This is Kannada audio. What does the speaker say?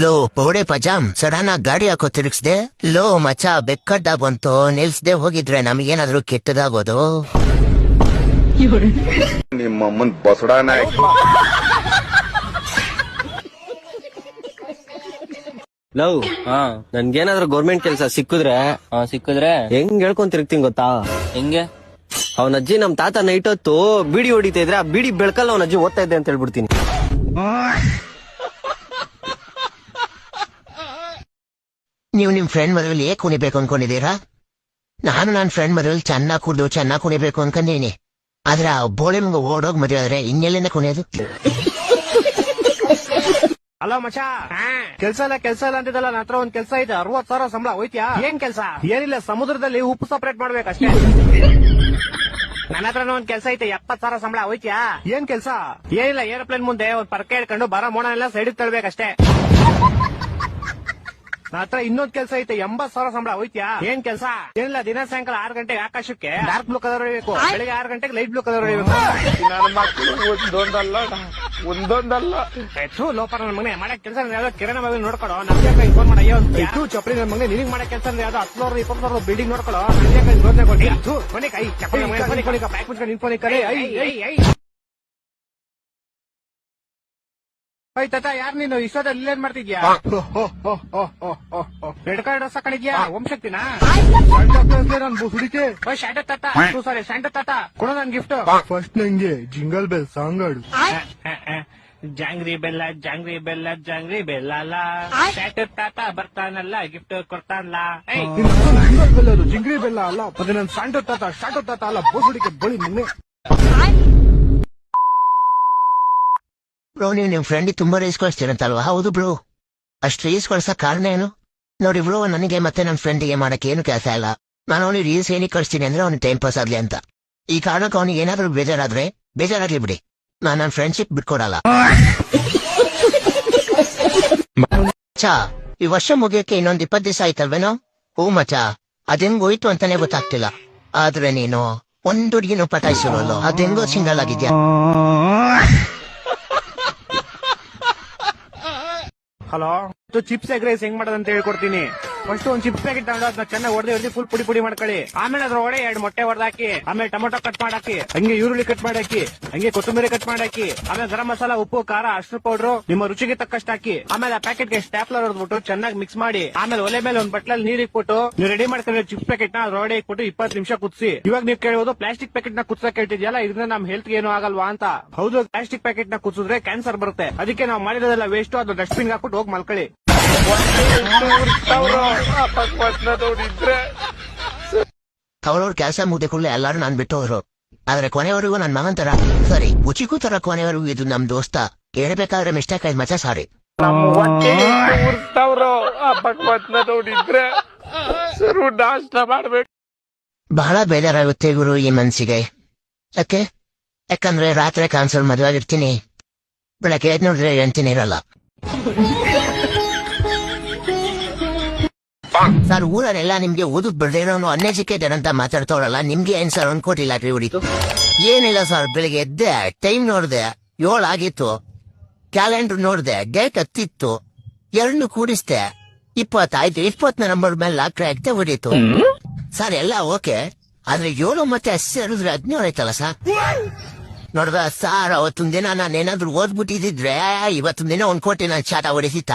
ಲೋ ಪೌಡೆ ಪಜಾಮ್ ಸಡನ್ ಆಗಿ ಗಾಡಿ ಹಾಕೋ ತಿರುಗಿಸ್ದೆ. ಲೋ ಮಚ ಬೆಕ್ಕಡ್ಡ ಬಂತು, ನಿಲ್ಸ್ದೆ ಹೋಗಿದ್ರೆ ನಮಗೇನಾದ್ರೂ ಕೆಟ್ಟದಾಗೋದು. ನಿಮ್ಮಮ್ಮನ್ ಬಸಡಾನ ಲವ್ ನನ್ಗೇನಾದ್ರೂ ಗೌರ್ಮೆಂಟ್ ಕೆಲ್ಸ ಸಿಕ್ಕಿದ್ರೆ ಹೆಂಗ್ ಹೇಳ್ಕೊಂಡ್ ತಿರುಗ್ತೀನಿ ಗೊತ್ತಾ? ಹೆಂಗೆ? ಅವನ ಅಜ್ಜಿ ನಮ್ ತಾತ ನೈಟ್ ಹೊತ್ತು ಬೀಡಿ ಹೊಡಿತಾ ಇದ್ರೆ ಆ ಬೀಡಿ ಬೆಳಕಲ್ಲ ಅವನ ಅಜ್ಜಿ ಓದ್ತಾ ಇದ್ದೆ ಅಂತ ಹೇಳ್ಬಿಡ್ತೀನಿ. ನೀವು ನಿಮ್ ಫ್ರೆಂಡ್ ಮದುವೆಲಿ ಹೇಗೆ ಕುಣಿಬೇಕು ಅನ್ಕೊಂಡಿದ್ದೀರಾ? ನಾನು ನನ್ನ ಫ್ರೆಂಡ್ ಮದುವೆಲಿ ಚೆನ್ನಾಗಿ ಕುಣಿಬೇಕು ಅನ್ಕೊಂಡಿನಿ. ಆದ್ರೆ ಆ ಬೋಳೆ ಮಗ ಓಡೋಗ್ ಮದುವೆ ಆದ್ರೆ ಇನ್ನೆಲ್ಲಿಂದ ಕುಣಿಯೋದು? ಹಲೋ ಮಚಾ, ಕೆಲ್ಸ ಇಲ್ಲ ಅಂತಿದ್ದಲ್ಲ. ನನ್ನ ಹತ್ರ ಒಂದ್ ಕೆಲ್ಸ ಐತೆ, 60,000 ಸಂಬಳ. ಹೋಯ್ತಿಯಾ? ಏನ್ ಕೆಲ್ಸ? ಏನಿಲ್ಲ, ಸಮುದ್ರದಲ್ಲಿ ಉಪ್ಪು ಸಪರೇಟ್ ಮಾಡ್ಬೇಕಷ್ಟೇ. ನನ್ನ ಹತ್ರ ಒಂದ್ ಕೆಲ್ಸ ಐತೆ, 70,000 ಸಂಬಳ. ಹೋಯ್ತಿಯಾ? ಏನ್ ಕೆಲ್ಸ? ಏನಿಲ್ಲ, ಏರೋಪ್ಲೇನ್ ಮುಂದೆ ಒಂದ್ ಪರ್ಕೆ ಹಿಡ್ಕೊಂಡು ಬರ ಮೋಣ ಎಲ್ಲ ಸೈಡ್ ತಳ್ಬೇಕಷ್ಟೇ. ನನ್ನ ಹತ್ರ ಇನ್ನೊಂದ್ ಕೆಲ್ಸ ಐತೆ, 80,000 ಸಂಬಳ. ಹೋಯ್ತಿಯಾ? ಏನ್ ಕೆಲ್ಸ? ಏನಿಲ್ಲ, ದಿನ ಸಾಯಂಕಾಲ 6 ಗಂಟೆಗೆ ಆಕಾಶಕ್ಕೆ ಡಾರ್ಕ್ ಬ್ಲೂ ಕಲರ್ ಹೊಡಿಬೇಕು, ಬೆಳಿಗ್ಗೆ 6 ಗಂಟೆಗೆ ಲೈಟ್ ಬ್ಲೂ ಕಲರ್ ಹೊಡಿಬೇಕು. ನನ್ನ ಮಕ್ಕಳು ಒಂದೊಂದಲ್ಲ ಲೋಪ ನನ್ನ ಮನೆ ಮಾಡಕ್ ಕೆಲಸ ಯಾವ್ದೋ ಕಿರಣ ಮಗ ನೋಡ್ಕೊಡೋ. ನಮ್ಗೆ ಫೋನ್ ಮಾಡಿ ಚಪ್ಪಲಿ ನನ್ನ ಮನೆ ನಿನಗ್ ಮಾಡಕ್ ಕೆಲಸ ಯಾವ್ದೋ 10,000 20,000 ಬಿಲ್ಡಿಂಗ್ ನೋಡ್ಕೊಡೋ. ನನ್ಗೆ ಯೋಚನೆ ಕೊಡಿ. ಕೊನೆ ಕೈ ಚಪ್ಪಲಿ ಪ್ಯಾಕ್ ಮುಚ್ಕೊಂಡು ನಿಂತ್ಕೊಂಡು ಕರೆ. ತಾತ, ಯಾರು ನೀನು ಇಷ್ಟೊತ್ತಲ್ಲಿ ಇಲ್ಲೇನ್ ಮಾಡ್ತಿದ್ಯಾ? ರೆಡ್ ಕಾರ್ಡ್ ಡ್ರೆಸ್ ಹಾಕೊಂಡಿದ್ಯಾ? ಓಂ ಶಕ್ತಿನಾ? ಸಾರಿ ಸ್ಯಾಂಡ ತಾತ, ಕೊಡೋ ನನ್ ಗಿಫ್ಟ್. ಫಸ್ಟ್ ನಂಗೆ ಜಿಂಗಲ್ ಬೆಲ್ ಸಾಂಗ್ ಆಡು. ಜಾಂಗ್ರಿ ಬೆಲ್ಲ ಜಾಂಗ್ರಿ ಬೆಲ್ಲ ಸ್ಯಾಂಟ ತಾತ ಬರ್ತಾನಲ್ಲ, ಗಿಫ್ಟ್ ಕೊಡ್ತಾನಲ್ಲ. ಜಿಂಗಲ್ ಬೆಲ್ ಅದು ಜಿಂಗ್ರಿ ಬೆಲ್ಲ ಅಲ್ಲ, ಅದೇ ನನ್ ಸ್ಯಾಂಡ ತಾತ ಅಲ್ಲ. ಬೋಸುಡಿಕೆ ಬಳಿ ನಿನ್ನೆ ಬ್ರೋ, ನೀವು ನಿಮ್ ಫ್ರೆಂಡಿಗೆ ತುಂಬಾ ರೇಸ್ ಕಳಿಸ್ತೀರಂತಲ್ವಾ? ಹೌದು ಬ್ರೋ. ಅಷ್ಟು ರೀಲ್ಸ್ ಕಳ್ಸಕ್ ಕಾರಣ ಏನು? ನೋಡಿ ಬ್ರೋ, ನನಗೆ ಮತ್ತೆ ನನ್ನ ಫ್ರೆಂಡಿಗೆ ಮಾಡಕ್ಕೆ ಏನು ಕೆಲಸ ಇಲ್ಲ. ನಾನು ಅವನಿಗೆ ರೀಲ್ಸ್ ಏನಕ್ಕೆ ಕಳಿಸ್ತೀನಿ ಅಂದ್ರೆ ಅವನಿಗೆ ಟೈಮ್ ಪಾಸ್ ಆಗ್ಲಿ ಅಂತ. ಈ ಕಾರಣಕ್ಕೆ ಅವನಿಗೆ ಏನಾದ್ರೂ ಬೇಜಾರಾಗ್ಲಿ ಬಿಡಿ, ನಾನು ನನ್ನ ಫ್ರೆಂಡ್ಶಿಪ್ ಬಿಟ್ಕೊಡಲ್ಲ. ಮಚಾ, ಈ ವರ್ಷ ಮುಗಿಯೋಕೆ ಇನ್ನೊಂದ್ 20 ದಿವಸ ಆಯ್ತಲ್ವೇನೋ? ಹೂ ಮಚಾ, ಅದೆಂಗ್ ಹೋಯ್ತು ಅಂತಾನೆ ಗೊತ್ತಾಗ್ತಿಲ್ಲ. ಆದ್ರೆ ನೀನು ಒಂದ್ ಹುಡುಗಿನೂ ಪಟಾಯಿಸಿರೋಲ್ಲ, ಅದೆಂಗೋ ಸಿಂಗಲ್ ಆಗಿದ್ಯಾ? ಹಲೋ, ಚಿಪ್ಸ್ ಎಗ್ ರೈಸ್ ಹೆಂಗ್ ಮಾಡೋದಂತ ಹೇಳ್ಕೊಡ್ತೀನಿ. ಫಸ್ಟ್ ಒಂದ್ ಚಿಪ್ಸ್ ಪ್ಯಾಕೆಟ್ ತಗೊಂಡು ಅದನ್ನ ಚೆನ್ನಾಗಿ ಹೊಡೆದು ಫುಲ್ ಪುಡಿ ಮಾಡ್ಕೊಳ್ಳಿ. ಆಮೇಲೆ ಅದ್ರೊಳಗಡೆ 2 ಮೊಟ್ಟೆ ಹೊಡೆದಾಕಿ, ಆಮೇಲೆ ಟೊಮೊಟೊ ಕಟ್ ಮಾಡಾಕಿ, ಹಂಗೆ ಈರುಳ್ಳಿ ಕಟ್ ಮಾಡಾಕಿ, ಹಂಗೆ ಕೊತ್ತಂಬರಿ ಕಟ್ ಮಾಡಾಕಿ, ಆಮೇಲೆ ಗರಂ ಮಸಾಲ, ಉಪ್ಪು, ಖಾರ, ಅರಿಶಿನ ಪೌಡರ್ ನಿಮ್ಮ ರುಚಿಗೆ ತಕ್ಕಷ್ಟು ಹಾಕಿ. ಆಮೇಲೆ ಆ ಪ್ಯಾಕೆಟ್ ಗೆ ಸ್ಟ್ಯಾಪ್ಲರ್ ಹೊಡೆದ್ಬಿಟ್ಟು ಚೆನ್ನಾಗಿ ಮಿಕ್ಸ್ ಮಾಡಿ, ಆಮೇಲೆ ಒಲೆ ಮೇಲೆ ಒಂದ್ ಬಟ್ಲಲ್ಲಿ ನೀರ್ ಇಟ್ಬಿಟ್ಟು ನೀವು ರೆಡಿ ಮಾಡ್ಕೊಂಡ್ರೆ ಚಿಪ್ಸ್ ಪ್ಯಾಕೆಟ್ ನ ಅದ್ರೊಳಗಡೆ ಇಟ್ಬಿಟ್ಟು 20 ನಿಮಿಷ ಕುದಿಸಿ. ಇವಾಗ ನೀವು ಕೇಳಬಹುದು, ಪ್ಲಾಸ್ಟಿಕ್ ಪ್ಯಾಕೆಟ್ ನ ಕುದಿಸಕ್ ಹೇಳ್ತಿದ್ಯಲ್ಲ, ಇದರಿಂದ ನಮ್ ಹೆಲ್ತ್ ಏನು ಆಗಲ್ವಾ ಅಂತ. ಹೌದು, ಪ್ಲಾಸ್ಟಿಕ್ ಪ್ಯಾಕೆಟ್ ನ ಕುದಿಸಿದ್ರೆ ಕ್ಯಾನ್ಸರ್ ಬರುತ್ತೆ. ಅದಕ್ಕೆ ನಾವು ಮಾಡಿರೋದೆಲ್ಲ ವೇಸ್ಟ್, ಅದು ಡಸ್ಟ್ಬಿನ್ ಹಾಕ್ಬಿಟ್ಟು ಹೋಗಿ ಮಲ್ಕೊಳ್ಳಿ. ಅವ್ರವ್ರ ಕೆಲಸ ಮುಗ್ದೆ ಕೂಡಲೇ ಎಲ್ಲಾರು ನಾನ್ ಬಿಟ್ಟು ಹೋದ್ರು. ಆದ್ರೆ ಕೊನೆವರೆಗೂ ನನ್ ಮಗನ್ ತರ, ಸರಿ ಉಚಿಗೂ ತರ ಕೊನೆವರೆಗೂ ಇದು ನಮ್ ದೋಸ್ತ. ಹೇಳ್ಬೇಕಾದ್ರೆ ಮಿಸ್ಟೇಕ್ ಆಯ್ತು ಮಚ, ಸಾರಿ. ಬಹಳ ಬೇಜಾರಾಗುತ್ತೆ ಗುರು ಈ ಮನ್ಸಿಗೆ. ಯಾಕಂದ್ರೆ ರಾತ್ರಿ ಕಾನ್ಸಲ್ ಮದುವೆ ಆಗಿರ್ತೀನಿ, ಬೆಳಗ್ಗೆ ಎದ್ದು ನೋಡಿದ್ರೆ ಹೆಂಡ್ತಿನೇ ಇರಲ್ಲ. ಸರ್, ಊರಲ್ಲೆಲ್ಲ ನಿಮ್ಗೆ ಓದಕ್ ಬಿಡದೆ ಇರೋನು ಅನ್ಎಜುಕೇಟೆಡ್ ಅಂತ ಮಾತಾಡ್ತವ್ರಲ್ಲ, ನಿಮ್ಗೆ ಏನ್ ಸರ್ ಅನ್ಕೋಟಿ ಲಾಟ್ರಿ ಹೊಡಿತು? ಏನಿಲ್ಲ ಸರ್, ಬೆಳಿಗ್ಗೆ ಎದ್ದೆ, ಟೈಮ್ ನೋಡ್ದೆ, 7 ಆಗಿತ್ತು, ಕ್ಯಾಲೆಂಡರ್ ನೋಡ್ದೆ, ಡೇಟ್ 10 2 ಕೂಡಿಸ್ದೆ, 20 ಆಯ್ತು. 20 ನಂಬರ್ ಮೇಲೆ ಲಾಟ್ರಿ ಆಗ್ತೆ ಹೊಡೀತು ಸರ್. ಎಲ್ಲ ಓಕೆ, ಆದ್ರೆ 7 ಮತ್ತೆ 10 ಸೇರಿದ್ರೆ 17 ಆಯ್ತಲ್ಲ ಸರ್. ನೋಡ್ದ ಸಾರ್, ಅವತ್ತೊಂದ್ ದಿನ ನಾನು ಏನಾದ್ರು ಓದ್ಬಿಟ್ಟಿದ್ರೆ ಇವತ್ತೊಂದ್ ದಿನ 1 ಕೋಟಿ ನಾನು ಚಾಟ ಹೊಡಿಸಿತ್ತ.